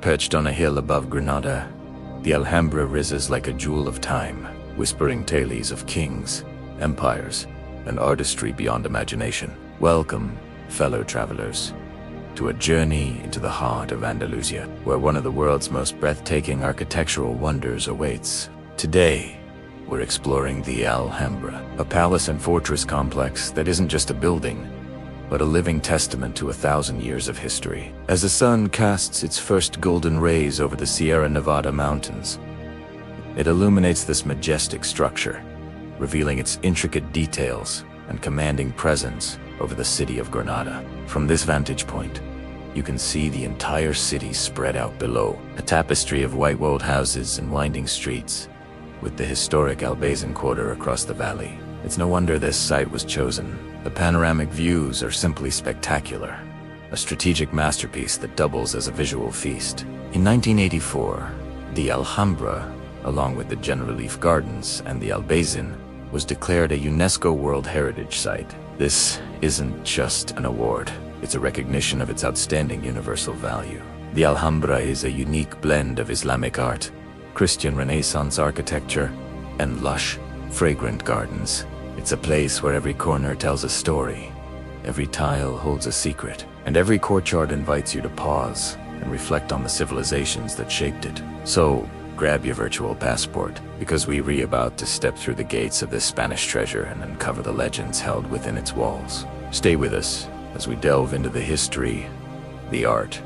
Perched on a hill above Granada, the Alhambra rises like a jewel of time, whispering tales of kings, empires, and artistry beyond imagination. Welcome, fellow travelers, to a journey into the heart of Andalusia, where one of the world's most breathtaking architectural wonders awaits. Today, we're exploring the Alhambra, a palace and fortress complex that isn't just a building, but a living testament to 1,000 years of history. As the sun casts its first golden rays over the Sierra Nevada mountains, it illuminates this majestic structure, revealing its intricate details and commanding presence over the city of Granada. From this vantage point, you can see the entire city spread out below, a tapestry of white-walled houses and winding streets, with the historic Albayzin Quarter across the valley. It's no wonder this site was chosen. The panoramic views are simply spectacular, a strategic masterpiece that doubles as a visual feast. In 1984, the Alhambra, along with the Generalife Gardens and the Albayzin, was declared a UNESCO World Heritage Site. This isn't just an award, it's a recognition of its outstanding universal value. The Alhambra is a unique blend of Islamic art, Christian Renaissance architecture, and lush, fragrant gardens. It's a place where every corner tells a story, every tile holds a secret, and every courtyard invites you to pause and reflect on the civilizations that shaped it. So, grab your virtual passport, because we're about to step through the gates of this Spanish treasure and uncover the legends held within its walls. Stay with us as we delve into the history, the art,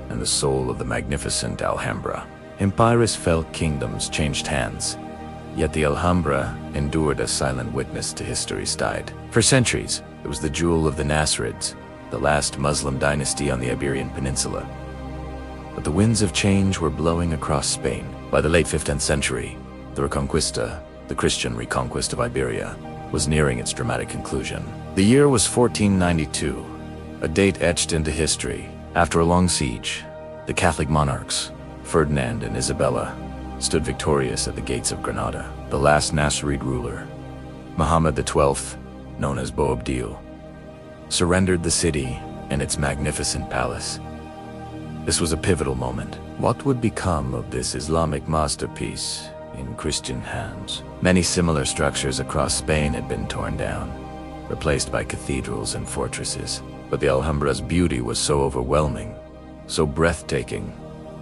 and the soul of the magnificent Alhambra. Empires fell, kingdoms changed hands, yet the Alhambra endured as silent witness to history's tide. For centuries, it was the jewel of the Nasrids, the last Muslim dynasty on the Iberian Peninsula. But the winds of change were blowing across Spain. By the late 15th century, the Reconquista, the Christian reconquest of Iberia, was nearing its dramatic conclusion. The year was 1492, a date etched into history. After a long siege, the Catholic monarchs, Ferdinand and Isabella, stood victorious at the gates of Granada. The last Nasrid ruler, Muhammad XII, known as Boabdil, surrendered the city and its magnificent palace. This was a pivotal moment. What would become of this Islamic masterpiece in Christian hands? Many similar structures across Spain had been torn down, replaced by cathedrals and fortresses. But the Alhambra's beauty was so overwhelming, so breathtaking,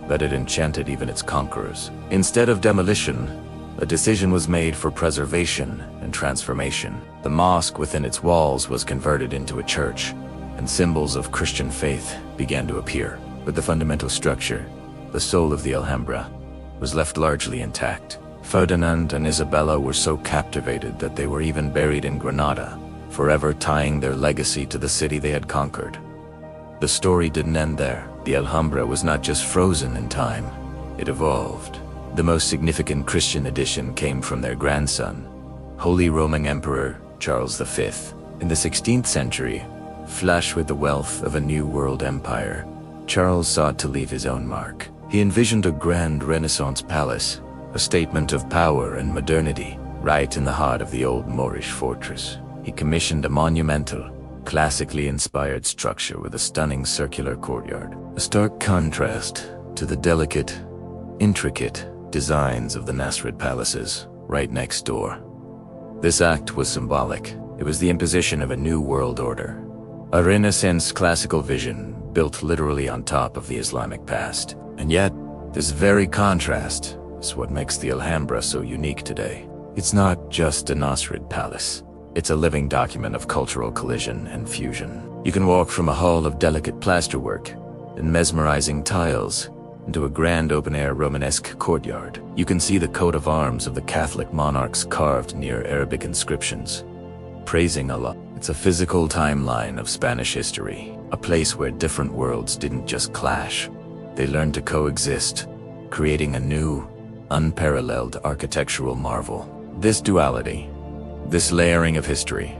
that it enchanted even its conquerors. Instead of demolition, a decision was made for preservation and transformation. The mosque within its walls was converted into a church, and symbols of Christian faith began to appear. But the fundamental structure, the soul of the Alhambra, was left largely intact. Ferdinand and Isabella were so captivated that they were even buried in Granada, forever tying their legacy to the city they had conquered. The story didn't end there. The Alhambra was not just frozen in time, it evolved. The most significant Christian addition came from their grandson, Holy Roman Emperor Charles V. In the 16th century, flush with the wealth of a new world empire, Charles sought to leave his own mark. He envisioned a grand Renaissance palace, a statement of power and modernity, right in the heart of the old Moorish fortress. He commissioned a monumental, classically inspired structure with a stunning circular courtyard, a stark contrast to the delicate, intricate designs of the Nasrid palaces right next door. This act was symbolic. It was the imposition of a new world order, a Renaissance classical vision built literally on top of the Islamic past. And yet, this very contrast is what makes the Alhambra so unique today. It's not just a Nasrid palace. It's a living document of cultural collision and fusion. You can walk from a hall of delicate plasterwork and mesmerizing tiles into a grand open-air Romanesque courtyard. You can see the coat of arms of the Catholic monarchs carved near Arabic inscriptions, praising Allah. It's a physical timeline of Spanish history, a place where different worlds didn't just clash, they learned to coexist, creating a new, unparalleled architectural marvel. This duality, this layering of history,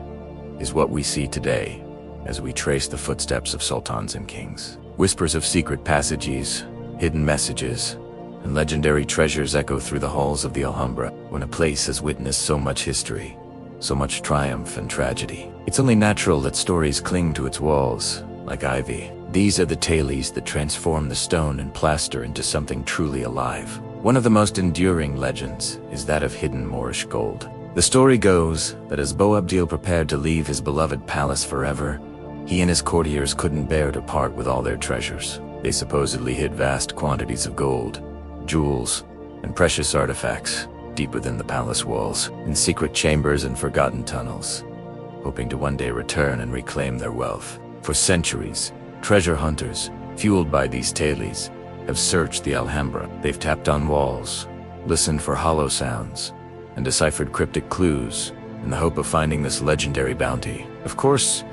is what we see today as we trace the footsteps of sultans and kings. Whispers of secret passages, hidden messages, and legendary treasures echo through the halls of the Alhambra. When a place has witnessed so much history, so much triumph and tragedy, it's only natural that stories cling to its walls like ivy. These are the tailies that transform the stone and plaster into something truly alive. One of the most enduring legends is that of hidden Moorish gold. The story goes that as Boabdil prepared to leave his beloved palace forever, he and his courtiers couldn't bear to part with all their treasures. They supposedly hid vast quantities of gold, jewels, and precious artifacts deep within the palace walls, in secret chambers and forgotten tunnels, hoping to one day return and reclaim their wealth. For centuries, treasure hunters, fueled by these tailies, have searched the Alhambra. They've tapped on walls, listened for hollow sounds, and deciphered cryptic clues in the hope of finding this legendary bounty. Of course,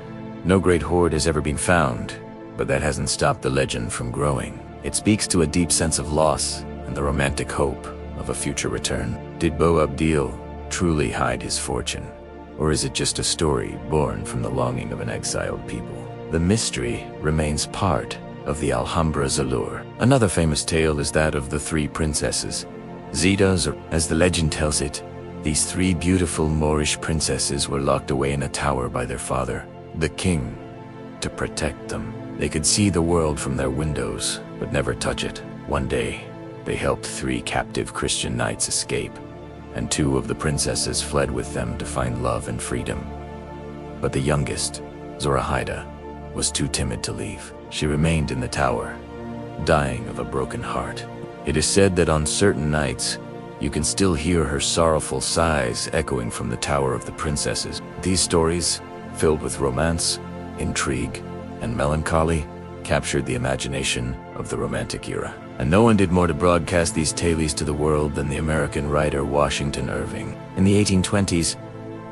no great hoard has ever been found, but that hasn't stopped the legend from growing. It speaks to a deep sense of loss and the romantic hope of a future return. Did Boabdil truly hide his fortune? Or is it just a story born from the longing of an exiled people? The mystery remains part of the Alhambra's allure. Another famous tale is that of the three princesses. Zidas, or as the legend tells it, these three beautiful Moorish princesses were locked away in a tower by their father, the king, to protect them. They could see the world from their windows, but never touch it. One day, they helped three captive Christian knights escape, and two of the princesses fled with them to find love and freedom. But the youngest, Zoraida, was too timid to leave. She remained in the tower, dying of a broken heart. It is said that on certain nights, you can still hear her sorrowful sighs echoing from the Tower of the Princesses. These stories, filled with romance, intrigue, and melancholy, captured the imagination of the Romantic era. And no one did more to broadcast these tales to the world than the American writer Washington Irving. In the 1820s,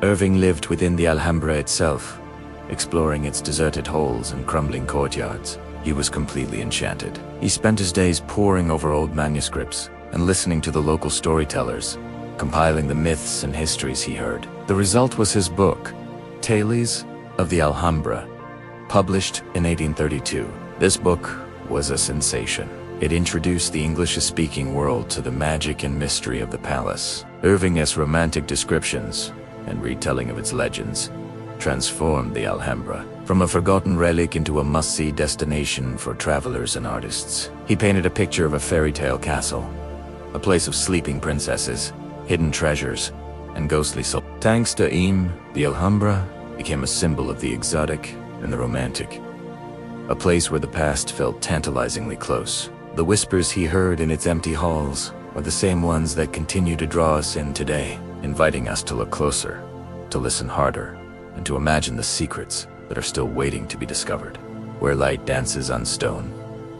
Irving lived within the Alhambra itself, exploring its deserted halls and crumbling courtyards. He was completely enchanted. He spent his days poring over old manuscripts and listening to the local storytellers, compiling the myths and histories he heard. The result was his book, Tales of the Alhambra, published in 1832. This book was a sensation. It introduced the English-speaking world to the magic and mystery of the palace. Irving's romantic descriptions and retelling of its legends transformed the Alhambra from a forgotten relic into a must-see destination for travelers and artists. He painted a picture of a fairy tale castle, a place of sleeping princesses, hidden treasures, and ghostly souls. Thanks to him, the Alhambra became a symbol of the exotic and the romantic, a place where the past felt tantalizingly close. The whispers he heard in its empty halls are the same ones that continue to draw us in today, inviting us to look closer, to listen harder, and to imagine the secrets that are still waiting to be discovered. Where light dances on stone,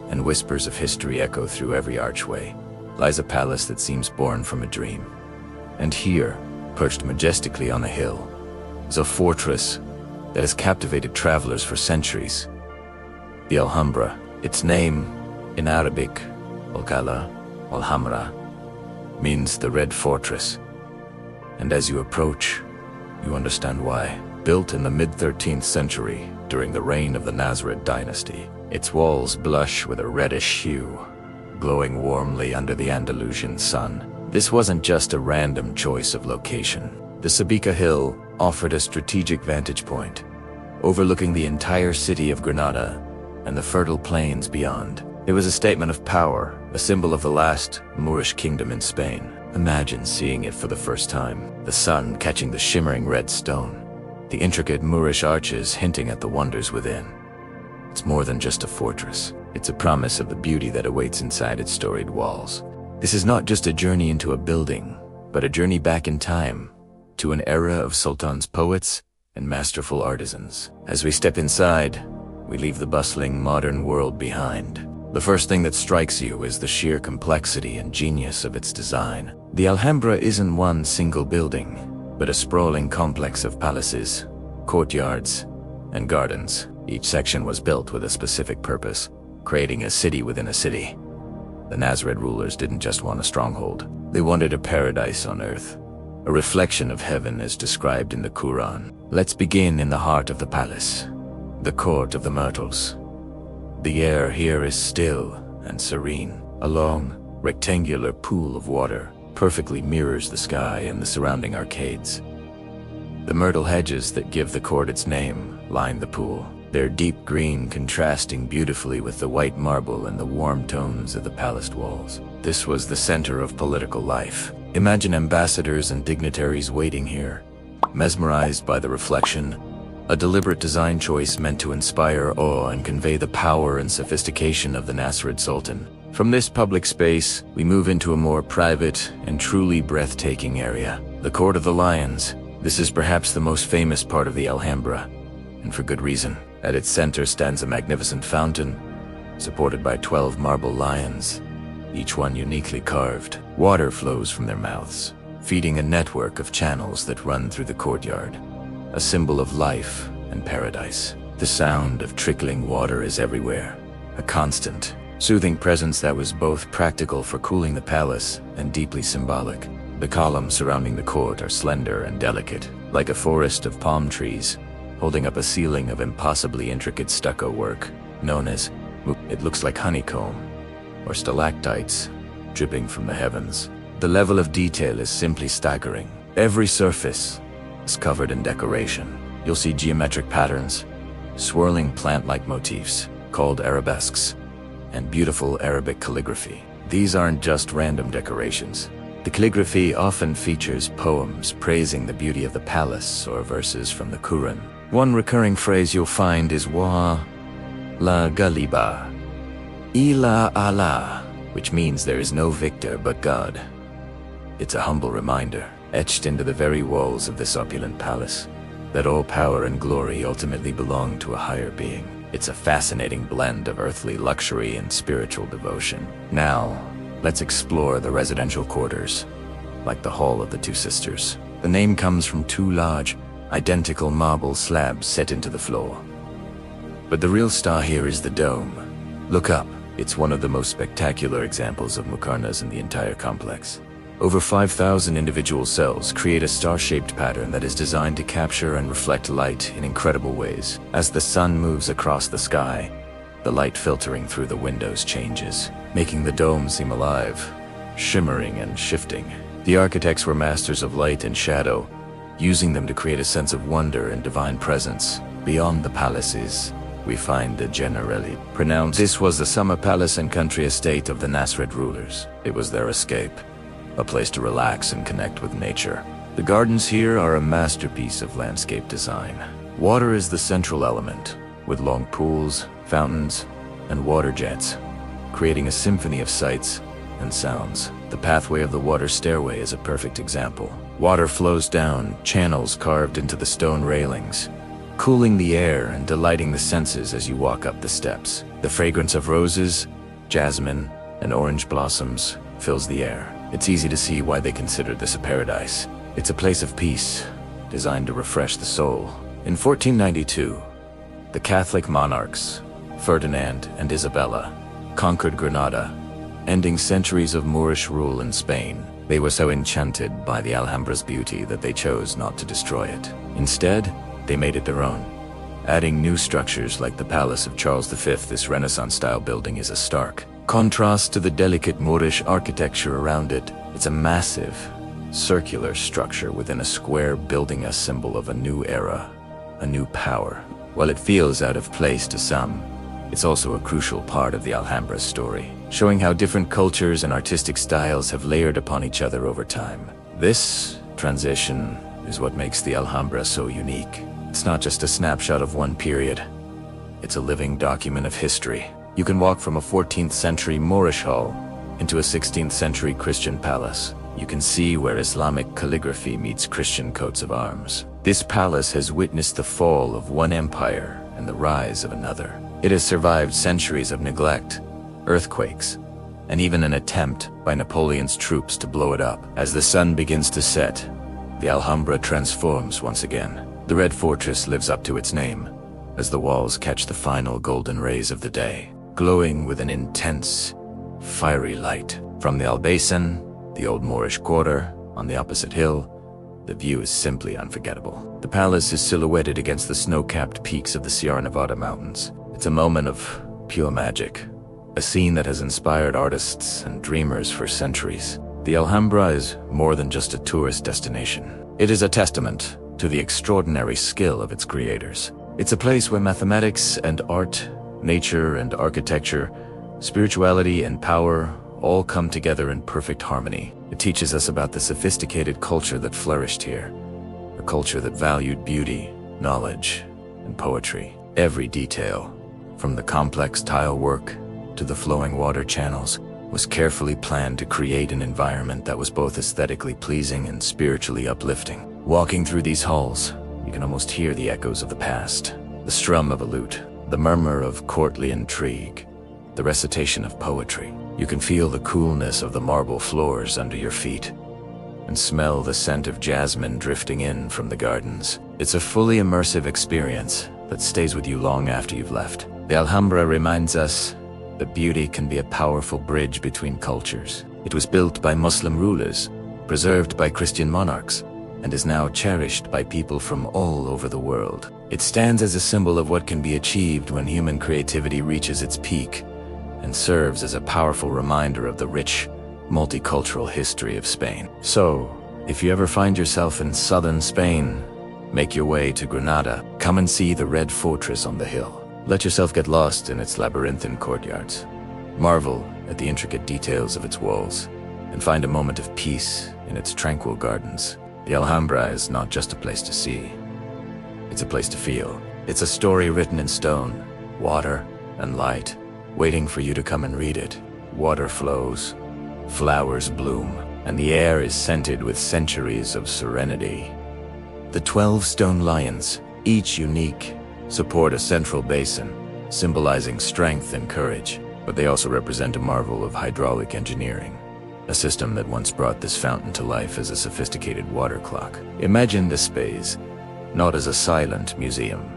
and whispers of history echo through every archway, lies a palace that seems born from a dream. And here, perched majestically on a hill, is a fortress that has captivated travelers for centuries. The Alhambra. Its name, in Arabic, Alhambra, means the Red Fortress. And as you approach, you understand why. Built in the mid-13th century during the reign of the Nasrid dynasty, its walls blush with a reddish hue, glowing warmly under the Andalusian sun. This wasn't just a random choice of location. The Sabika Hill offered a strategic vantage point, overlooking the entire city of Granada and the fertile plains beyond. It was a statement of power, a symbol of the last Moorish kingdom in Spain. Imagine seeing it for the first time, the sun catching the shimmering red stone, the intricate Moorish arches hinting at the wonders within. It's more than just a fortress. It's a promise of the beauty that awaits inside its storied walls. This is not just a journey into a building, but a journey back in time, to an era of sultans, poets, and masterful artisans. As we step inside, we leave the bustling modern world behind. The first thing that strikes you is the sheer complexity and genius of its design. The Alhambra isn't one single building, but a sprawling complex of palaces, courtyards, and gardens. Each section was built with a specific purpose, creating a city within a city. The Nasrid rulers didn't just want a stronghold. They wanted a paradise on earth, a reflection of heaven as described in the Quran. Let's begin in the heart of the palace, the court of the myrtles. The air here is still and serene. A long, rectangular pool of water perfectly mirrors the sky and the surrounding arcades. The myrtle hedges that give the court its name line the pool, their deep green contrasting beautifully with the white marble and the warm tones of the palace walls. This was the center of political life. Imagine ambassadors and dignitaries waiting here, mesmerized by the reflection, a deliberate design choice meant to inspire awe and convey the power and sophistication of the Nasrid Sultan. From this public space, we move into a more private and truly breathtaking area, the Court of the Lions. This is perhaps the most famous part of the Alhambra, and for good reason. At its center stands a magnificent fountain, supported by 12 marble lions, each one uniquely carved. Water flows from their mouths, feeding a network of channels that run through the courtyard, a symbol of life and paradise. The sound of trickling water is everywhere, a constant, soothing presence that was both practical for cooling the palace and deeply symbolic. The columns surrounding the court are slender and delicate, like a forest of palm trees, holding up a ceiling of impossibly intricate stucco work, known as it looks like honeycomb, or stalactites dripping from the heavens. The level of detail is simply staggering. Every surface is covered in decoration. You'll see geometric patterns, swirling plant-like motifs, called arabesques, and beautiful Arabic calligraphy. These aren't just random decorations. The calligraphy often features poems praising the beauty of the palace or verses from the Quran. One recurring phrase you'll find is Wa la Galiba, Ila Allah, which means there is no victor but God. It's a humble reminder, etched into the very walls of this opulent palace, that all power and glory ultimately belong to a higher being. It's a fascinating blend of earthly luxury and spiritual devotion. Now, let's explore the residential quarters, like the Hall of the Two Sisters. The name comes from two large, identical marble slabs set into the floor. But the real star here is the dome. Look up. It's one of the most spectacular examples of muqarnas in the entire complex. Over 5,000 individual cells create a star-shaped pattern that is designed to capture and reflect light in incredible ways. As the sun moves across the sky, the light filtering through the windows changes, making the dome seem alive, shimmering and shifting. The architects were masters of light and shadow, using them to create a sense of wonder and divine presence. Beyond the palaces, we find the Generalife. Pronounced, this was the summer palace and country estate of the Nasrid rulers. It was their escape, a place to relax and connect with nature. The gardens here are a masterpiece of landscape design. Water is the central element, with long pools, fountains, and water jets, creating a symphony of sights and sounds. The pathway of the water stairway is a perfect example. Water flows down channels carved into the stone railings, cooling the air and delighting the senses as you walk up the steps. The fragrance of roses, jasmine, and orange blossoms fills the air. It's easy to see why they consider this a paradise. It's a place of peace, designed to refresh the soul. In 1492, the Catholic monarchs, Ferdinand and Isabella, conquered Granada, ending centuries of Moorish rule in Spain. They were so enchanted by the Alhambra's beauty that they chose not to destroy it. Instead, they made it their own, adding new structures like the Palace of Charles V. This Renaissance-style building is a stark contrast to the delicate Moorish architecture around it. It's a massive, circular structure within a square building, a symbol of a new era, a new power. While it feels out of place to some, it's also a crucial part of the Alhambra's story, showing how different cultures and artistic styles have layered upon each other over time. This transition is what makes the Alhambra so unique. It's not just a snapshot of one period. It's a living document of history. You can walk from a 14th century Moorish hall into a 16th century Christian palace. You can see where Islamic calligraphy meets Christian coats of arms. This palace has witnessed the fall of one empire and the rise of another. It has survived centuries of neglect, earthquakes, and even an attempt by Napoleon's troops to blow it up. As the sun begins to set, the Alhambra transforms once again. The Red Fortress lives up to its name, as the walls catch the final golden rays of the day, glowing with an intense, fiery light. From the Albaysan, the old Moorish quarter, on the opposite hill, the view is simply unforgettable. The palace is silhouetted against the snow-capped peaks of the Sierra Nevada mountains. It's a moment of pure magic, a scene that has inspired artists and dreamers for centuries. The Alhambra is more than just a tourist destination. It is a testament to the extraordinary skill of its creators. It's a place where mathematics and art, nature and architecture, spirituality and power all come together in perfect harmony. It teaches us about the sophisticated culture that flourished here, a culture that valued beauty, knowledge, and poetry. Every detail, from the complex tile work to the flowing water channels, was carefully planned to create an environment that was both aesthetically pleasing and spiritually uplifting. Walking through these halls, you can almost hear the echoes of the past, the strum of a lute, the murmur of courtly intrigue, the recitation of poetry. You can feel the coolness of the marble floors under your feet and smell the scent of jasmine drifting in from the gardens. It's a fully immersive experience that stays with you long after you've left. The Alhambra reminds us that beauty can be a powerful bridge between cultures. It was built by Muslim rulers, preserved by Christian monarchs, and is now cherished by people from all over the world. It stands as a symbol of what can be achieved when human creativity reaches its peak, and serves as a powerful reminder of the rich, multicultural history of Spain. So, if you ever find yourself in southern Spain, make your way to Granada. Come and see the Red Fortress on the hill. Let yourself get lost in its labyrinthine courtyards. Marvel at the intricate details of its walls, and find a moment of peace in its tranquil gardens. The Alhambra is not just a place to see. It's a place to feel. It's a story written in stone, water, and light, waiting for you to come and read it. Water flows, flowers bloom, and the air is scented with centuries of serenity. The 12 stone lions, each unique, support a central basin, symbolizing strength and courage, but they also represent a marvel of hydraulic engineering, a system that once brought this fountain to life as a sophisticated water clock. Imagine this space, not as a silent museum,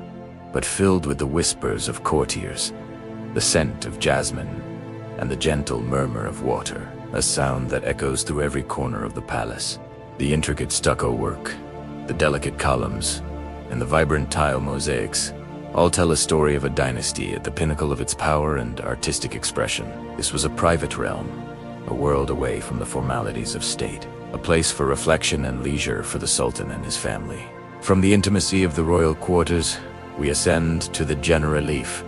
but filled with the whispers of courtiers, the scent of jasmine, and the gentle murmur of water, a sound that echoes through every corner of the palace. The intricate stucco work, the delicate columns, and the vibrant tile mosaics all tell a story of a dynasty at the pinnacle of its power and artistic expression. This was a private realm, a world away from the formalities of state, a place for reflection and leisure for the sultan and his family. From the intimacy of the royal quarters, we ascend to the Generalife,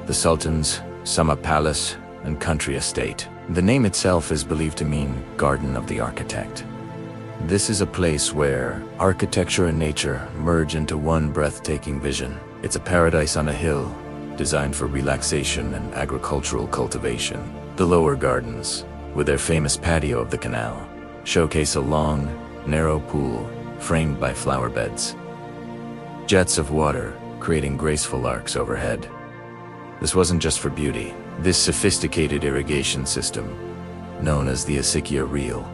the sultan's summer palace and country estate. The name itself is believed to mean Garden of the Architect. This is a place where architecture and nature merge into one breathtaking vision. It's a paradise on a hill, designed for relaxation and agricultural cultivation. The lower gardens, with their famous patio of the canal, showcase a long, narrow pool framed by flower beds. Jets of water creating graceful arcs overhead. This wasn't just for beauty. This sophisticated irrigation system, known as the acequia reel,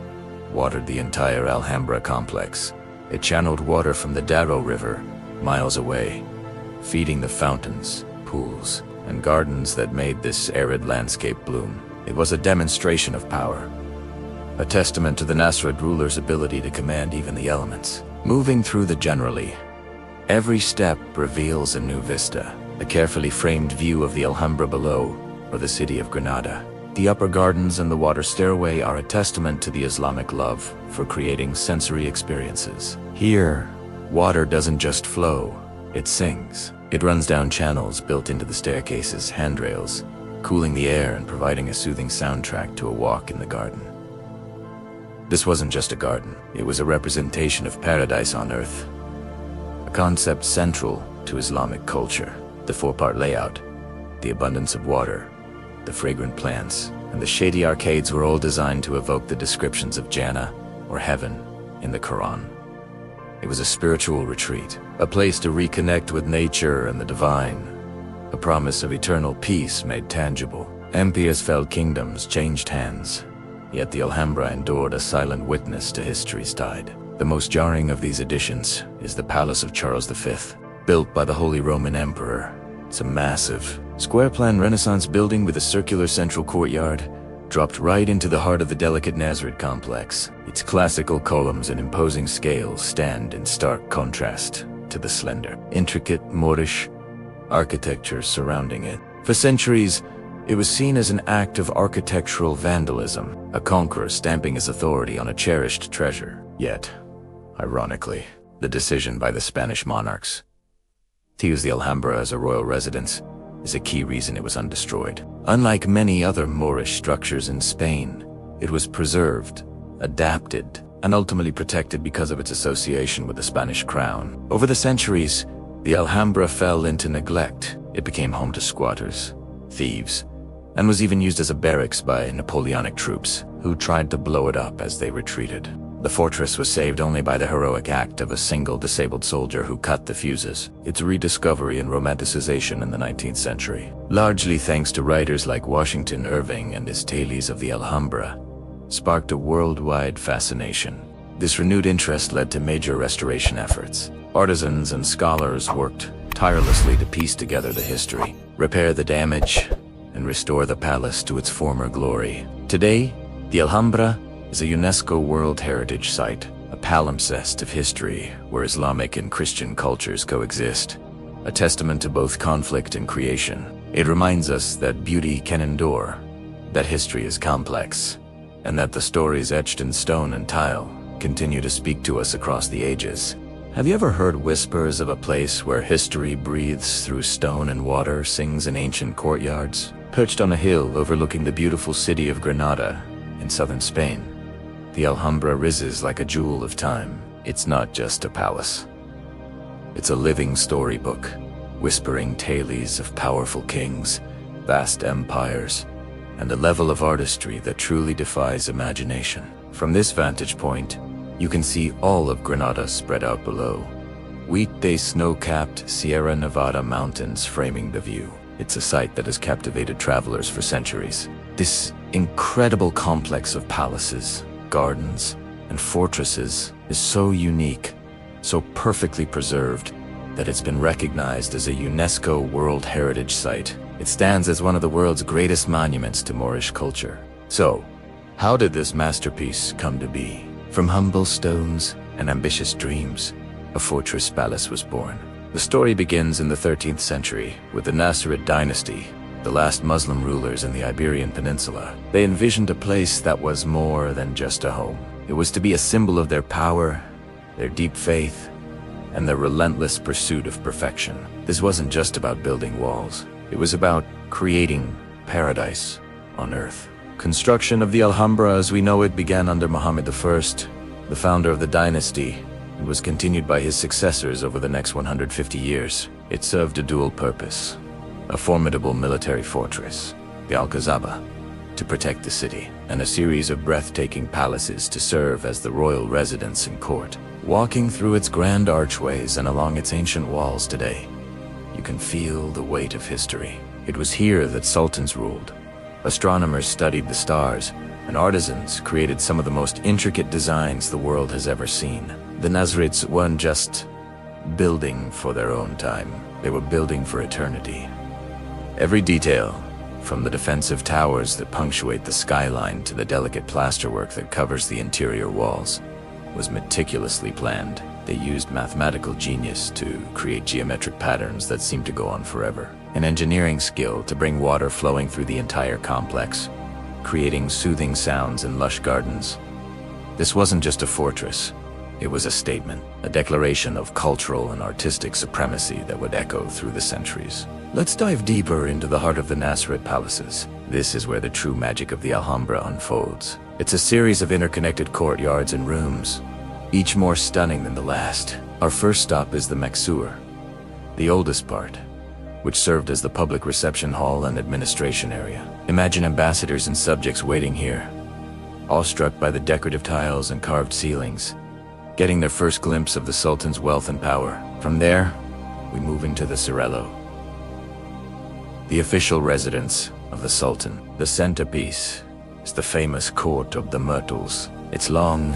watered the entire Alhambra complex. It channeled water from the Darro River, miles away, feeding the fountains, pools, and gardens that made this arid landscape bloom. It was a demonstration of power, a testament to the Nasrid ruler's ability to command even the elements. Moving through the Generalife, every step reveals a new vista, a carefully framed view of the Alhambra below, or the city of Granada. The upper gardens and the water stairway are a testament to the Islamic love for creating sensory experiences. Here, water doesn't just flow, it sings. It runs down channels built into the staircase's handrails, cooling the air and providing a soothing soundtrack to a walk in the garden. This wasn't just a garden, it was a representation of paradise on earth, a concept central to Islamic culture. The four-part layout, the abundance of water, the fragrant plants, and the shady arcades were all designed to evoke the descriptions of Jannah, or heaven, in the Quran. It was a spiritual retreat, a place to reconnect with nature and the divine, a promise of eternal peace made tangible. Empires-felled kingdoms changed hands, yet the Alhambra endured a silent witness to history's tide. The most jarring of these additions is the Palace of Charles V, built by the Holy Roman Emperor. It's a massive, square-plan Renaissance building with a circular central courtyard, dropped right into the heart of the delicate Nasrid complex. Its classical columns and imposing scales stand in stark contrast to the slender, intricate Moorish architecture surrounding it. For centuries, it was seen as an act of architectural vandalism, a conqueror stamping his authority on a cherished treasure. Yet, ironically, the decision by the Spanish monarchs To use the Alhambra as a royal residence is a key reason it was undestroyed. Unlike many other Moorish structures in Spain, it was preserved, adapted, and ultimately protected because of its association with the Spanish crown. Over the centuries, the Alhambra fell into neglect. It became home to squatters, thieves, and was even used as a barracks by Napoleonic troops, who tried to blow it up as they retreated. The fortress was saved only by the heroic act of a single disabled soldier who cut the fuses. Its rediscovery and romanticization in the 19th century, largely thanks to writers like Washington Irving and his Tales of the Alhambra, sparked a worldwide fascination. This renewed interest led to major restoration efforts. Artisans and scholars worked tirelessly to piece together the history, repair the damage, and restore the palace to its former glory. Today, the Alhambra is a UNESCO World Heritage Site, a palimpsest of history where Islamic and Christian cultures coexist, a testament to both conflict and creation. It reminds us that beauty can endure, that history is complex, and that the stories etched in stone and tile continue to speak to us across the ages. Have you ever heard whispers of a place where history breathes through stone and water, sings in ancient courtyards? Perched on a hill overlooking the beautiful city of Granada in southern Spain, the Alhambra rises like a jewel of time. It's not just a palace. It's a living storybook, whispering tales of powerful kings, vast empires, and a level of artistry that truly defies imagination. From this vantage point, you can see all of Granada spread out below. Weekday snow-capped Sierra Nevada mountains framing the view. It's a sight that has captivated travelers for centuries. This incredible complex of palaces, gardens, and fortresses is so unique, so perfectly preserved, that it's been recognized as a UNESCO World Heritage Site. It stands as one of the world's greatest monuments to Moorish culture. So, how did this masterpiece come to be? From humble stones and ambitious dreams, a fortress palace was born. The story begins in the 13th century with the Nasrid dynasty, the last Muslim rulers in the Iberian Peninsula. They envisioned a place that was more than just a home. It was to be a symbol of their power, their deep faith, and their relentless pursuit of perfection. This wasn't just about building walls. It was about creating paradise on earth. Construction of the Alhambra as we know it began under Muhammad I, the founder of the dynasty, and was continued by his successors over the next 150 years. It served a dual purpose: a formidable military fortress, the Alcazaba, to protect the city, and a series of breathtaking palaces to serve as the royal residence and court. Walking through its grand archways and along its ancient walls today, you can feel the weight of history. It was here that sultans ruled. Astronomers studied the stars, and artisans created some of the most intricate designs the world has ever seen. The Nasrids weren't just building for their own time, they were building for eternity. Every detail, from the defensive towers that punctuate the skyline to the delicate plasterwork that covers the interior walls, was meticulously planned. They used mathematical genius to create geometric patterns that seemed to go on forever, and engineering skill to bring water flowing through the entire complex, creating soothing sounds and lush gardens. This wasn't just a fortress, it was a statement, a declaration of cultural and artistic supremacy that would echo through the centuries. Let's dive deeper into the heart of the Nasrid palaces. This is where the true magic of the Alhambra unfolds. It's a series of interconnected courtyards and rooms, each more stunning than the last. Our first stop is the Mexur, the oldest part, which served as the public reception hall and administration area. Imagine ambassadors and subjects waiting here, awestruck by the decorative tiles and carved ceilings, getting their first glimpse of the Sultan's wealth and power. From there, we move into the Cerello, the official residence of the Sultan. The centerpiece is the famous Court of the Myrtles. Its long,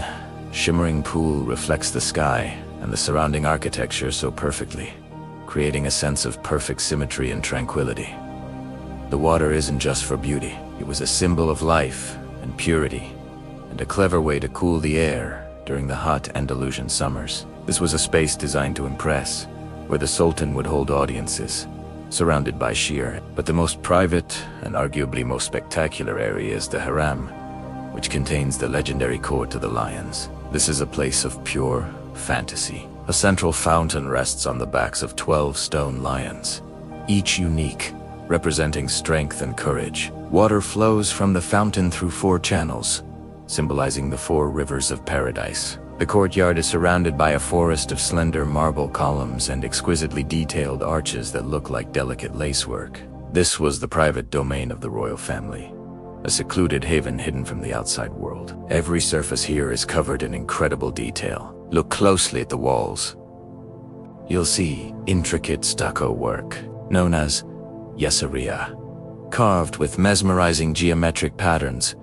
shimmering pool reflects the sky and the surrounding architecture so perfectly, creating a sense of perfect symmetry and tranquility. The water isn't just for beauty. It was a symbol of life and purity, and a clever way to cool the air during the hot Andalusian summers. This was a space designed to impress, where the Sultan would hold audiences, surrounded by sheer. But the most private and arguably most spectacular area is the Haram, which contains the legendary Court of the Lions. This is a place of pure fantasy, A central fountain rests on the backs of 12 stone lions, each unique, representing strength and courage. Water flows from the fountain through 4 channels, symbolizing the 4 rivers of paradise. The courtyard is surrounded by a forest of slender marble columns and exquisitely detailed arches that look like delicate lacework. This was the private domain of the royal family, a secluded haven hidden from the outside world. Every surface here is covered in incredible detail. Look closely at the walls. You'll see intricate stucco work, known as yeseria, carved with mesmerizing geometric patterns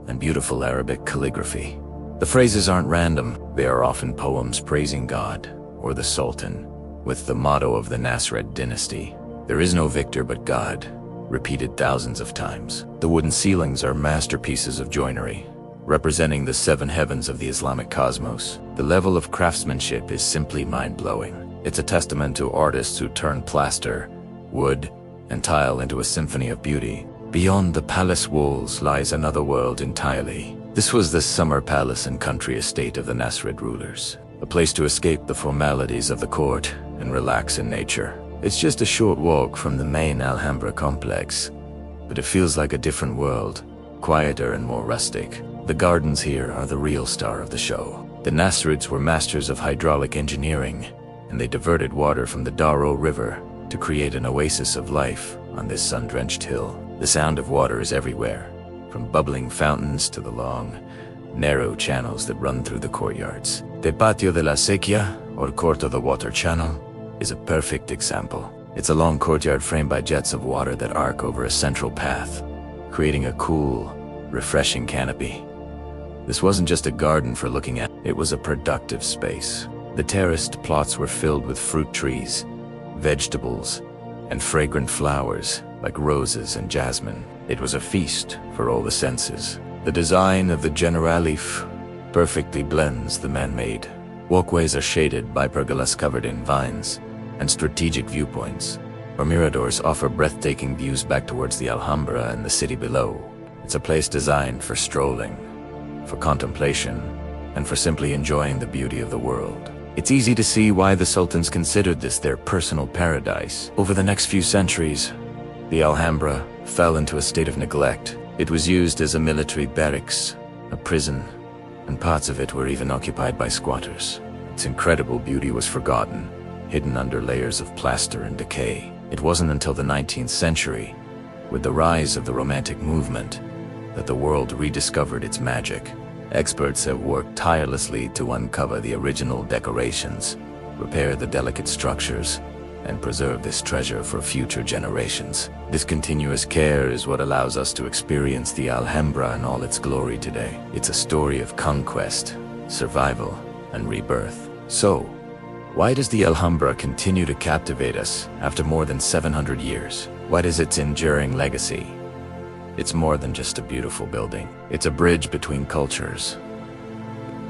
and beautiful Arabic calligraphy. The phrases aren't random. They are often poems praising God or the Sultan, with the motto of the Nasrid dynasty, "There is no victor but God," repeated thousands of times. The wooden ceilings are masterpieces of joinery, representing the 7 heavens of the Islamic cosmos. The level of craftsmanship is simply mind-blowing. It's a testament to artists who turn plaster, wood, and tile into a symphony of beauty. Beyond the palace walls lies another world entirely. This was the summer palace and country estate of the Nasrid rulers, a place to escape the formalities of the court and relax in nature. It's just a short walk from the main Alhambra complex, but it feels like a different world, quieter and more rustic. The gardens here are the real star of the show. The Nasrids were masters of hydraulic engineering, and they diverted water from the Darro River to create an oasis of life on this sun-drenched hill. The sound of water is everywhere, from bubbling fountains to the long, narrow channels that run through the courtyards. The Patio de la Sequia, or Court of the Water Channel, is a perfect example. It's a long courtyard framed by jets of water that arc over a central path, creating a cool, refreshing canopy. This wasn't just a garden for looking at, it was a productive space. The terraced plots were filled with fruit trees, vegetables, and fragrant flowers like roses and jasmine. It was a feast for all the senses. The design of the Generalife perfectly blends the man-made. Walkways are shaded by pergolas covered in vines, and strategic viewpoints, or miradors, offer breathtaking views back towards the Alhambra and the city below. It's a place designed for strolling, for contemplation, and for simply enjoying the beauty of the world. It's easy to see why the sultans considered this their personal paradise. Over the next few centuries, the Alhambra fell into a state of neglect. It was used as a military barracks, a prison, and parts of it were even occupied by squatters. Its incredible beauty was forgotten, hidden under layers of plaster and decay. It wasn't until the 19th century, with the rise of the Romantic movement, that the world rediscovered its magic. Experts have worked tirelessly to uncover the original decorations, repair the delicate structures, and preserve this treasure for future generations. This continuous care is what allows us to experience the Alhambra in all its glory today. It's a story of conquest, survival, and rebirth. So, why does the Alhambra continue to captivate us after more than 700 years? What is its enduring legacy? It's more than just a beautiful building. It's a bridge between cultures.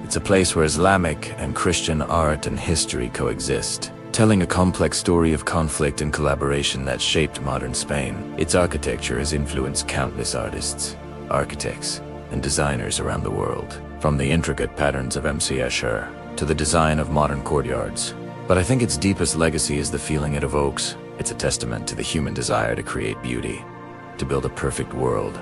It's a place where Islamic and Christian art and history coexist, telling a complex story of conflict and collaboration that shaped modern Spain. Its architecture has influenced countless artists, architects, and designers around the world, from the intricate patterns of MC Escher to the design of modern courtyards. But I think its deepest legacy is the feeling it evokes. It's a testament to the human desire to create beauty, to build a perfect world,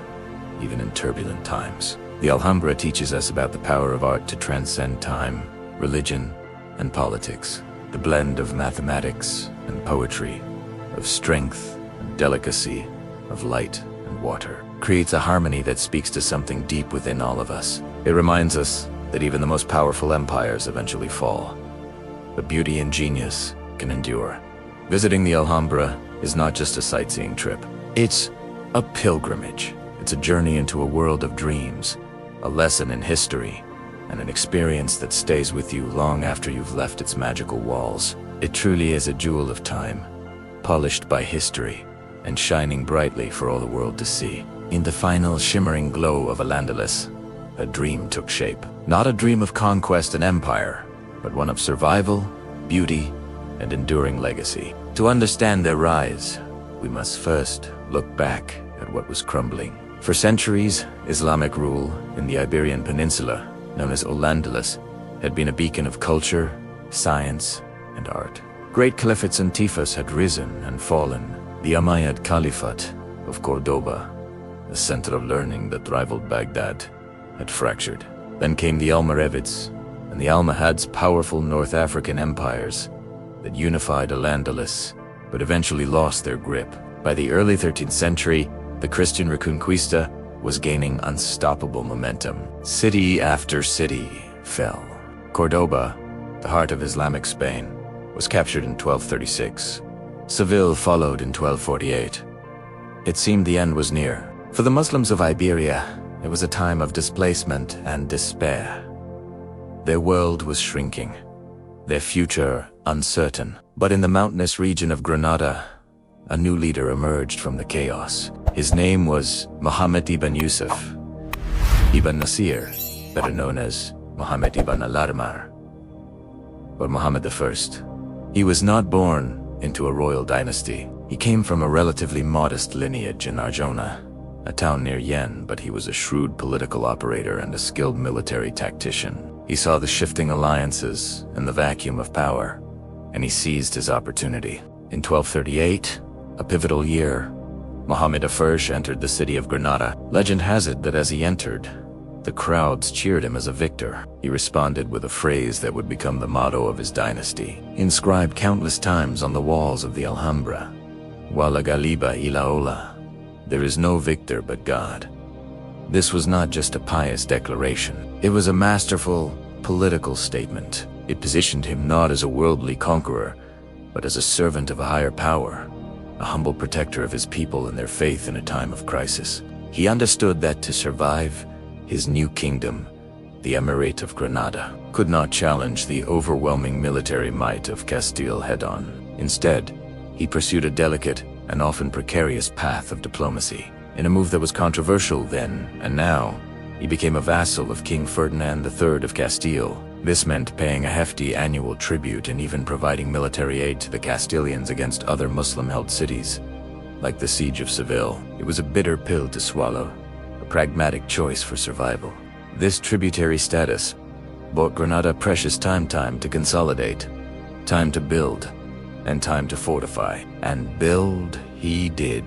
even in turbulent times. The Alhambra teaches us about the power of art to transcend time, religion, and politics. The blend of mathematics and poetry, of strength and delicacy, of light and water, creates a harmony that speaks to something deep within all of us. It reminds us that even the most powerful empires eventually fall, but beauty and genius can endure. Visiting the Alhambra is not just a sightseeing trip. It's a pilgrimage. It's a journey into a world of dreams, a lesson in history, and an experience that stays with you long after you've left its magical walls. It truly is a jewel of time, polished by history, and shining brightly for all the world to see. In the final shimmering glow of Al-Andalus, a dream took shape. Not a dream of conquest and empire, but one of survival, beauty, and enduring legacy. To understand their rise, we must first look back at what was crumbling. For centuries, Islamic rule in the Iberian Peninsula, known as Al-Andalus, had been a beacon of culture, science, and art. Great caliphates and tifas had risen and fallen. The Umayyad Caliphate of Cordoba, a center of learning that rivaled Baghdad, had fractured. Then came the Almoravids and the Almohads, powerful North African empires that unified Al-Andalus, but eventually lost their grip. By the early 13th century, the Christian Reconquista was gaining unstoppable momentum. City after city fell. Cordoba, the heart of Islamic Spain, was captured in 1236. Seville followed in 1248. It seemed the end was near. For the Muslims of Iberia, it was a time of displacement and despair. Their world was shrinking, their future uncertain. But in the mountainous region of Granada, a new leader emerged from the chaos. His name was Muhammad ibn Yusuf ibn Nasir, better known as Muhammad ibn al-Armar, or Muhammad I. He was not born into a royal dynasty. He came from a relatively modest lineage in Arjona, a town near Yen, but he was a shrewd political operator and a skilled military tactician. He saw the shifting alliances and the vacuum of power, and he seized his opportunity. In 1238, a pivotal year, Muhammad I entered the city of Granada. Legend has it that as he entered, the crowds cheered him as a victor. He responded with a phrase that would become the motto of his dynasty, inscribed countless times on the walls of the Alhambra. Wala galiba ila ola. There is no victor but God. This was not just a pious declaration. It was a masterful political statement. It positioned him not as a worldly conqueror, but as a servant of a higher power, a humble protector of his people and their faith in a time of crisis. He understood that to survive, his new kingdom, the Emirate of Granada, could not challenge the overwhelming military might of Castile head-on. Instead, he pursued a delicate and often precarious path of diplomacy. In a move that was controversial then and now, he became a vassal of King Ferdinand III of Castile. This meant paying a hefty annual tribute and even providing military aid to the Castilians against other Muslim-held cities, like the Siege of Seville. It was a bitter pill to swallow, a pragmatic choice for survival. This tributary status bought Granada precious time to consolidate, time to build, and time to fortify. And build he did.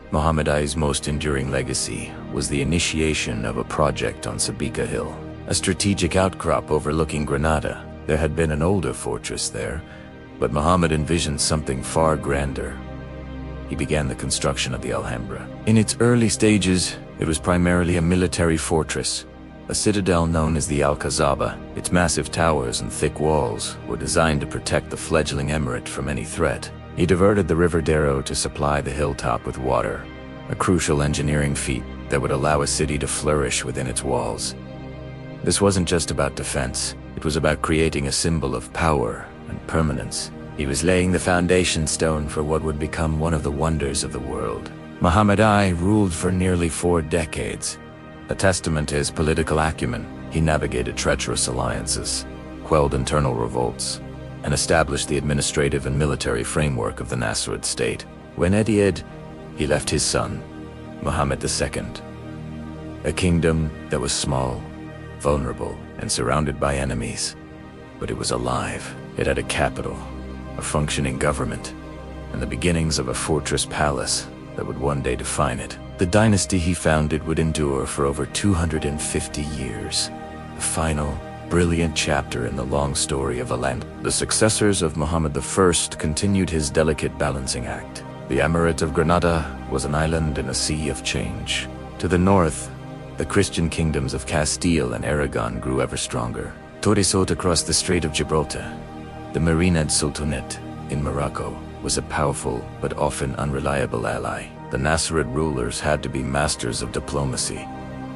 Muhammad I's most enduring legacy was the initiation of a project on Sabika Hill, a strategic outcrop overlooking Granada. There had been an older fortress there, but Muhammad envisioned something far grander. He began the construction of the Alhambra. In its early stages, it was primarily a military fortress, a citadel known as the Alcazaba. Its massive towers and thick walls were designed to protect the fledgling emirate from any threat. He diverted the River Darro to supply the hilltop with water, a crucial engineering feat that would allow a city to flourish within its walls. This wasn't just about defense, it was about creating a symbol of power and permanence. He was laying the foundation stone for what would become one of the wonders of the world. Muhammad I ruled for nearly 4 decades. A testament to his political acumen, he navigated treacherous alliances, quelled internal revolts, and established the administrative and military framework of the Nasrid state. When he died, he left his son, Muhammad II. A kingdom that was small, vulnerable, and surrounded by enemies. But it was alive. It had a capital, a functioning government, and the beginnings of a fortress palace that would one day define it. The dynasty he founded would endure for over 250 years. The final, brilliant chapter in the long story of a land. The successors of Muhammad I continued his delicate balancing act. The Emirate of Granada was an island in a sea of change. To the north, the Christian kingdoms of Castile and Aragon grew ever stronger. Torresot across the Strait of Gibraltar, the Marinid Sultanate in Morocco, was a powerful but often unreliable ally. The Nasrid rulers had to be masters of diplomacy,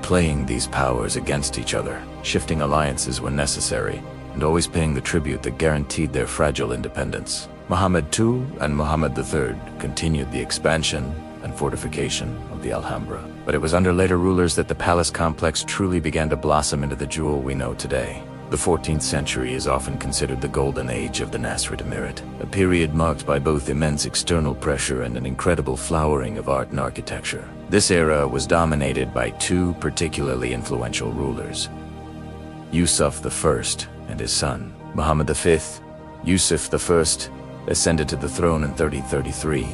playing these powers against each other, shifting alliances when necessary, and always paying the tribute that guaranteed their fragile independence. Muhammad II and Muhammad III continued the expansion and fortification of the Alhambra. But it was under later rulers that the palace complex truly began to blossom into the jewel we know today. The 14th century is often considered the golden age of the Nasrid Emirate, a period marked by both immense external pressure and an incredible flowering of art and architecture. This era was dominated by 2 particularly influential rulers, Yusuf I and his son, Muhammad V, Yusuf I ascended to the throne in 1333.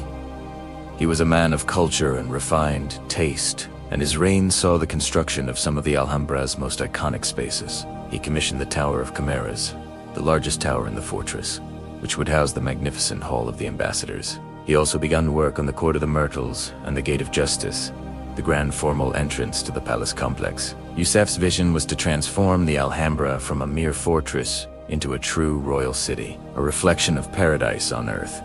He was a man of culture and refined taste, and his reign saw the construction of some of the Alhambra's most iconic spaces. He commissioned the Tower of Chimeras, the largest tower in the fortress, which would house the magnificent Hall of the Ambassadors. He also began work on the Court of the Myrtles and the Gate of Justice, the grand formal entrance to the palace complex. Yusuf's vision was to transform the Alhambra from a mere fortress into a true royal city, a reflection of paradise on earth.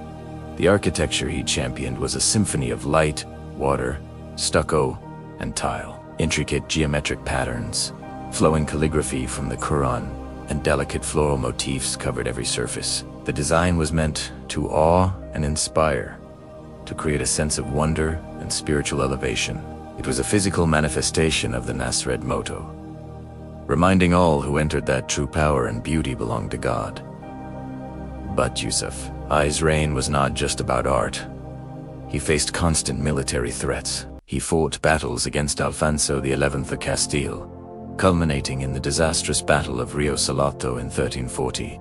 The architecture he championed was a symphony of light, water, stucco, and tile. Intricate geometric patterns, flowing calligraphy from the Quran, and delicate floral motifs covered every surface. The design was meant to awe and inspire, to create a sense of wonder and spiritual elevation. It was a physical manifestation of the Nasrid motto, reminding all who entered that true power and beauty belonged to God. But Yusuf's reign was not just about art. He faced constant military threats. He fought battles against Alfonso XI of Castile, culminating in the disastrous Battle of Rio Salado in 1340,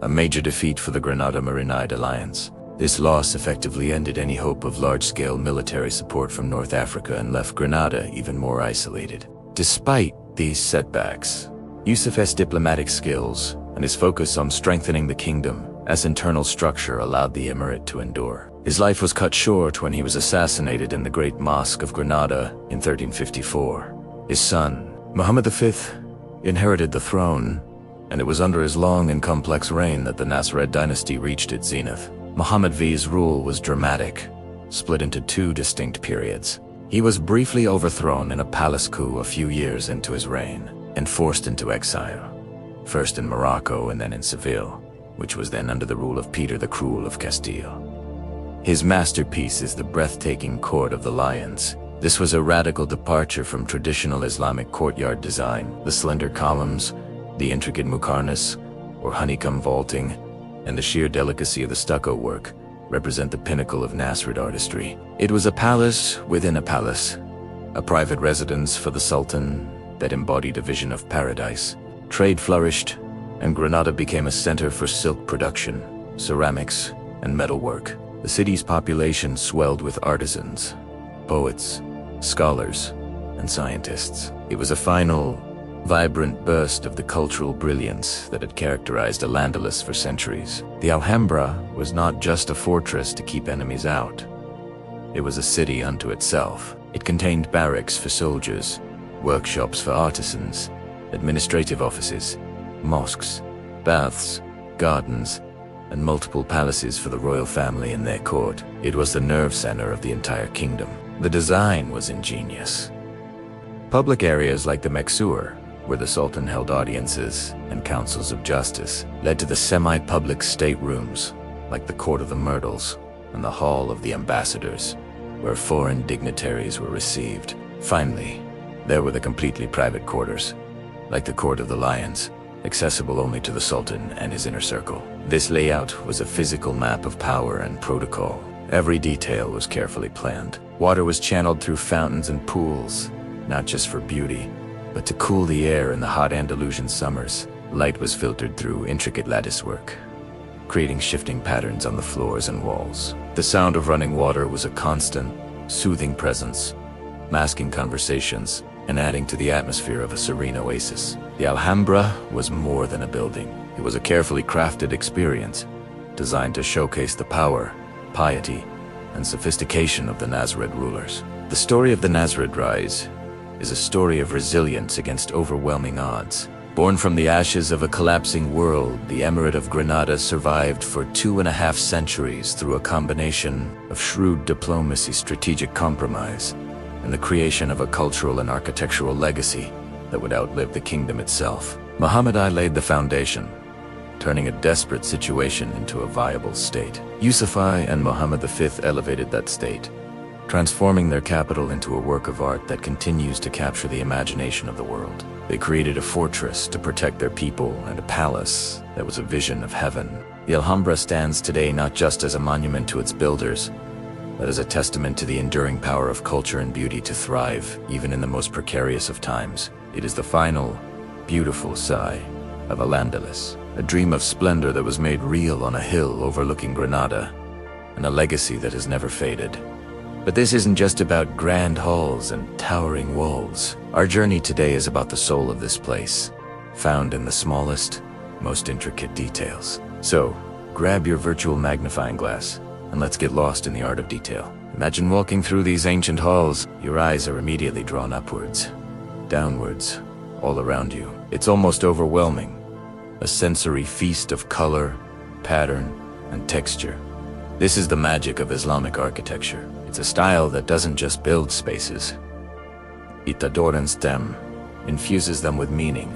a major defeat for the Granada-Marinide alliance. This loss effectively ended any hope of large-scale military support from North Africa and left Granada even more isolated. Despite these setbacks, Yusuf's diplomatic skills and his focus on strengthening the kingdom as internal structure allowed the emirate to endure. His life was cut short when he was assassinated in the Great Mosque of Granada in 1354. His son, Muhammad V, inherited the throne, and it was under his long and complex reign that the Nasrid dynasty reached its zenith. Muhammad V's rule was dramatic, split into two distinct periods. He was briefly overthrown in a palace coup a few years into his reign, and forced into exile, first in Morocco and then in Seville, which was then under the rule of Peter the Cruel of Castile. His masterpiece is the breathtaking Court of the Lions. This was a radical departure from traditional Islamic courtyard design. The slender columns, the intricate muqarnas, or honeycomb vaulting, and the sheer delicacy of the stucco work represent the pinnacle of Nasrid artistry. It was a palace within a palace, a private residence for the sultan that embodied a vision of paradise. Trade flourished, and Granada became a center for silk production, ceramics, and metalwork. The city's population swelled with artisans, poets, scholars, and scientists. It was a final, vibrant burst of the cultural brilliance that had characterized Al-Andalus for centuries. The Alhambra was not just a fortress to keep enemies out. It was a city unto itself. It contained barracks for soldiers, workshops for artisans, administrative offices, mosques, baths, gardens, and multiple palaces for the royal family and their court. It was the nerve center of the entire kingdom. The design was ingenious. Public areas like the Mexur, where the Sultan held audiences and councils of justice, led to the semi-public staterooms, like the Court of the Myrtles and the Hall of the Ambassadors, where foreign dignitaries were received. Finally, there were the completely private quarters, like the Court of the Lions, accessible only to the Sultan and his inner circle. This layout was a physical map of power and protocol. Every detail was carefully planned. Water was channeled through fountains and pools, not just for beauty, but to cool the air in the hot Andalusian summers. Light was filtered through intricate latticework, creating shifting patterns on the floors and walls. The sound of running water was a constant, soothing presence, masking conversations and adding to the atmosphere of a serene oasis. The Alhambra was more than a building. It was a carefully crafted experience, designed to showcase the power, piety, and sophistication of the Nasrid rulers. The story of the Nasrid rise is a story of resilience against overwhelming odds. Born from the ashes of a collapsing world, the Emirate of Granada survived for 2.5 centuries through a combination of shrewd diplomacy, strategic compromise, and the creation of a cultural and architectural legacy that would outlive the kingdom itself. Muhammad I laid the foundation, turning a desperate situation into a viable state. Yusuf I and Muhammad V elevated that state, transforming their capital into a work of art that continues to capture the imagination of the world. They created a fortress to protect their people and a palace that was a vision of heaven. The Alhambra stands today not just as a monument to its builders, but as a testament to the enduring power of culture and beauty to thrive, even in the most precarious of times. It is the final, beautiful sigh of Al-Andalus, a dream of splendor that was made real on a hill overlooking Granada, and a legacy that has never faded. But this isn't just about grand halls and towering walls. Our journey today is about the soul of this place, found in the smallest, most intricate details. So, grab your virtual magnifying glass, and let's get lost in the art of detail. Imagine walking through these ancient halls. Your eyes are immediately drawn upwards, downwards, all around you. It's almost overwhelming, a sensory feast of color, pattern, and texture. This is the magic of Islamic architecture. It's a style that doesn't just build spaces. It adorns them, infuses them with meaning,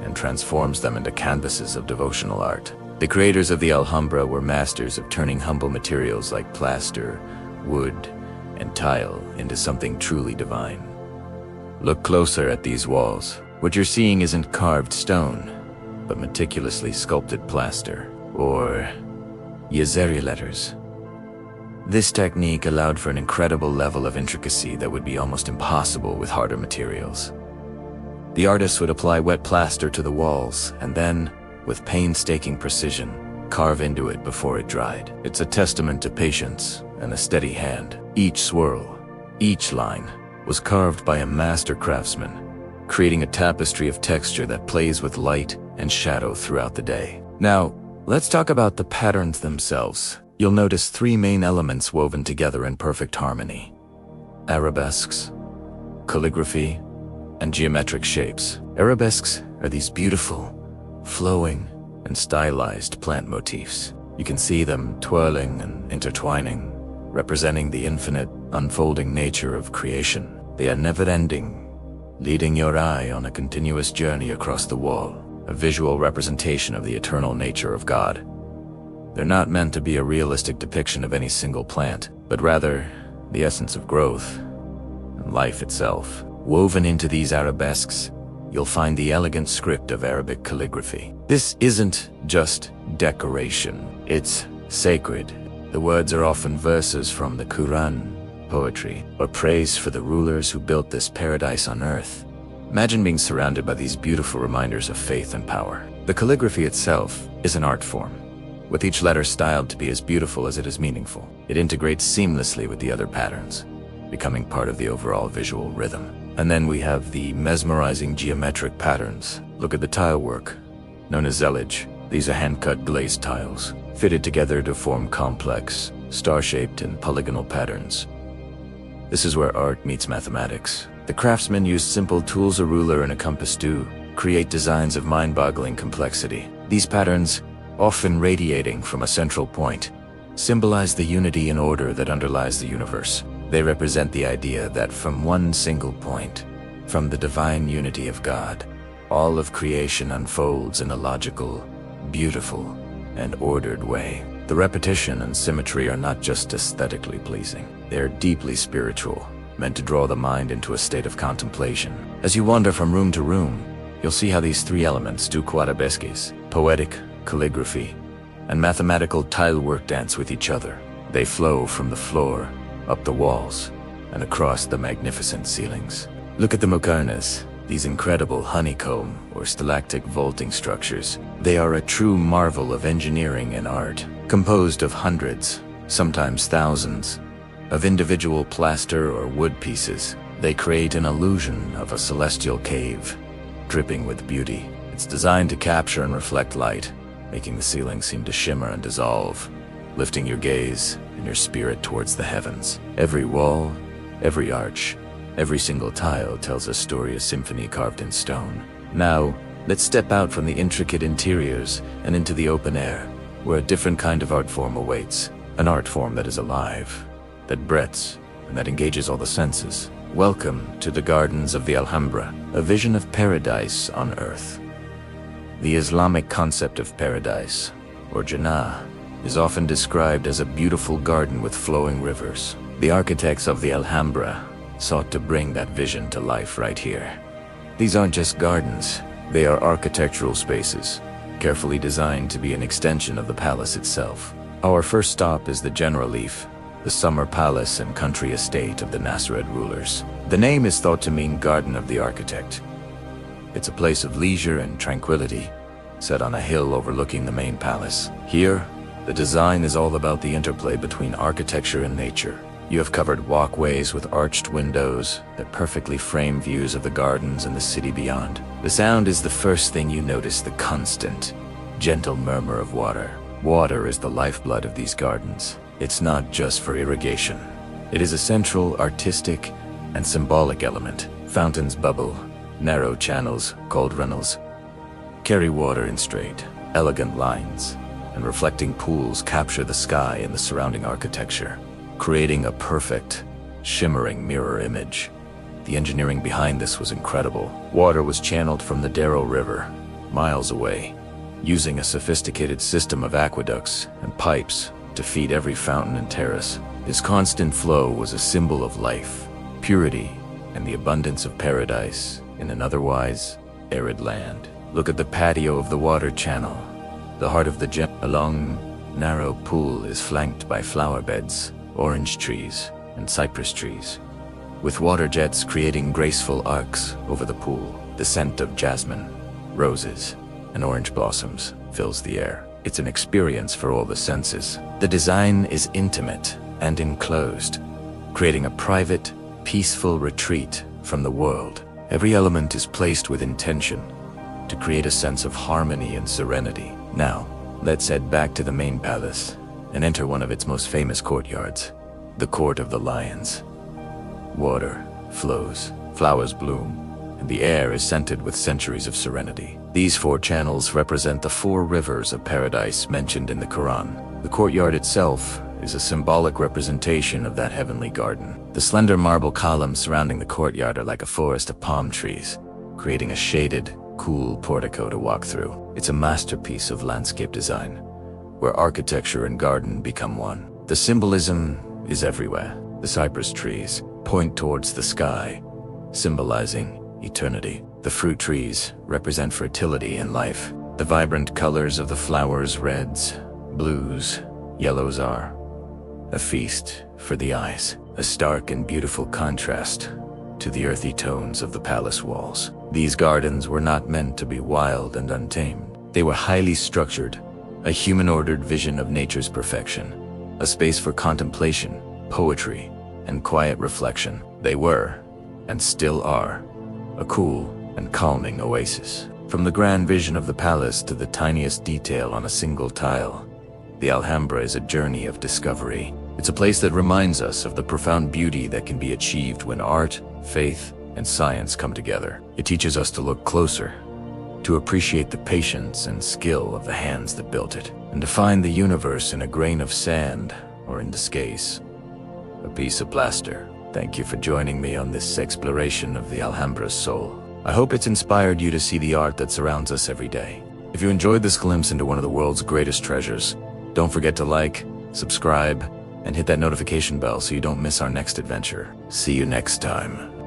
and transforms them into canvases of devotional art. The creators of the Alhambra were masters of turning humble materials like plaster, wood, and tile into something truly divine. Look closer at these walls. What you're seeing isn't carved stone, but meticulously sculpted plaster, or Yazeri letters. This technique allowed for an incredible level of intricacy that would be almost impossible with harder materials. The artists would apply wet plaster to the walls, and then, with painstaking precision, carve into it before it dried. It's a testament to patience and a steady hand. Each swirl, each line, was carved by a master craftsman, creating a tapestry of texture that plays with light and shadow throughout the day. Now, let's talk about the patterns themselves. You'll notice three main elements woven together in perfect harmony: arabesques, calligraphy, and geometric shapes. Arabesques are these beautiful, flowing, and stylized plant motifs. You can see them twirling and intertwining, representing the infinite, unfolding nature of creation. They are never-ending, leading your eye on a continuous journey across the wall, a visual representation of the eternal nature of God. They're not meant to be a realistic depiction of any single plant, but rather the essence of growth and life itself. Woven into these arabesques, you'll find the elegant script of Arabic calligraphy. This isn't just decoration, it's sacred. The words are often verses from the Quran, poetry, or praise for the rulers who built this paradise on earth. Imagine being surrounded by these beautiful reminders of faith and power. The calligraphy itself is an art form, with each letter styled to be as beautiful as it is meaningful. It integrates seamlessly with the other patterns, becoming part of the overall visual rhythm. And then we have the mesmerizing geometric patterns. Look at the tile work, known as zellage. These are hand-cut glazed tiles, fitted together to form complex, star-shaped and polygonal patterns. This is where art meets mathematics. The craftsmen used simple tools, a ruler and a compass, to create designs of mind-boggling complexity. These patterns, often radiating from a central point, symbolize the unity and order that underlies the universe. They represent the idea that from one single point, from the divine unity of God, all of creation unfolds in a logical, beautiful, and ordered way. The repetition and symmetry are not just aesthetically pleasing. They're deeply spiritual, meant to draw the mind into a state of contemplation. As you wander from room to room, you'll see how these three elements, stucco, arabesques, poetic, calligraphy, and mathematical tile work, dance with each other. They flow from the floor, up the walls, and across the magnificent ceilings. Look at the muqarnas, these incredible honeycomb or stalactic vaulting structures. They are a true marvel of engineering and art, composed of hundreds, sometimes thousands, of individual plaster or wood pieces. They create an illusion of a celestial cave, dripping with beauty. It's designed to capture and reflect light, making the ceiling seem to shimmer and dissolve, lifting your gaze and your spirit towards the heavens. Every wall, every arch, every single tile tells a story, a symphony carved in stone. Now, let's step out from the intricate interiors and into the open air, where a different kind of art form awaits. An art form that is alive, that breathes, and that engages all the senses. Welcome to the gardens of the Alhambra, a vision of paradise on earth. The Islamic concept of paradise, or Jannah, is often described as a beautiful garden with flowing rivers. The architects of the Alhambra sought to bring that vision to life right here. These aren't just gardens, they are architectural spaces, carefully designed to be an extension of the palace itself. Our first stop is the Generalife, the summer palace and country estate of the Nasrid rulers. The name is thought to mean Garden of the Architect. It's a place of leisure and tranquility, set on a hill overlooking the main palace. Here, the design is all about the interplay between architecture and nature. You have covered walkways with arched windows that perfectly frame views of the gardens and the city beyond. The sound is the first thing you notice, the constant, gentle murmur of water. Water is the lifeblood of these gardens. It's not just for irrigation. It is a central, artistic, and symbolic element. Fountains bubble, narrow channels, called runnels, carry water in straight, elegant lines, and reflecting pools capture the sky and the surrounding architecture, creating a perfect, shimmering mirror image. The engineering behind this was incredible. Water was channeled from the Darrow River, miles away, using a sophisticated system of aqueducts and pipes to feed every fountain and terrace. This constant flow was a symbol of life, purity, and the abundance of paradise in an otherwise arid land. Look at the patio of the water channel. The heart of the long, narrow pool is flanked by flower beds, orange trees, and cypress trees, with water jets creating graceful arcs over the pool. The scent of jasmine, roses, and orange blossoms fills the air. It's an experience for all the senses. The design is intimate and enclosed, creating a private, peaceful retreat from the world. Every element is placed with intention to create a sense of harmony and serenity. Now, let's head back to the main palace and enter one of its most famous courtyards, the Court of the Lions. Water flows, flowers bloom, and the air is scented with centuries of serenity. These 4 channels represent the 4 rivers of paradise mentioned in the Quran. The courtyard itself is a symbolic representation of that heavenly garden. The slender marble columns surrounding the courtyard are like a forest of palm trees, creating a shaded, cool portico to walk through. It's a masterpiece of landscape design, where architecture and garden become one. The symbolism is everywhere. The cypress trees point towards the sky, symbolizing eternity. The fruit trees represent fertility and life. The vibrant colors of the flowers, reds, blues, yellows, are a feast for the eyes, a stark and beautiful contrast to the earthy tones of the palace walls. These gardens were not meant to be wild and untamed. They were highly structured, a human-ordered vision of nature's perfection, a space for contemplation, poetry, and quiet reflection. They were, and still are, a cool and calming oasis. From the grand vision of the palace to the tiniest detail on a single tile, the Alhambra is a journey of discovery. It's a place that reminds us of the profound beauty that can be achieved when art, faith, and science come together. It teaches us to look closer, to appreciate the patience and skill of the hands that built it, and to find the universe in a grain of sand, or in this case, a piece of plaster. Thank you for joining me on this exploration of the Alhambra's soul. I hope it's inspired you to see the art that surrounds us every day. If you enjoyed this glimpse into one of the world's greatest treasures, don't forget to like, subscribe, and hit that notification bell so you don't miss our next adventure. See you next time.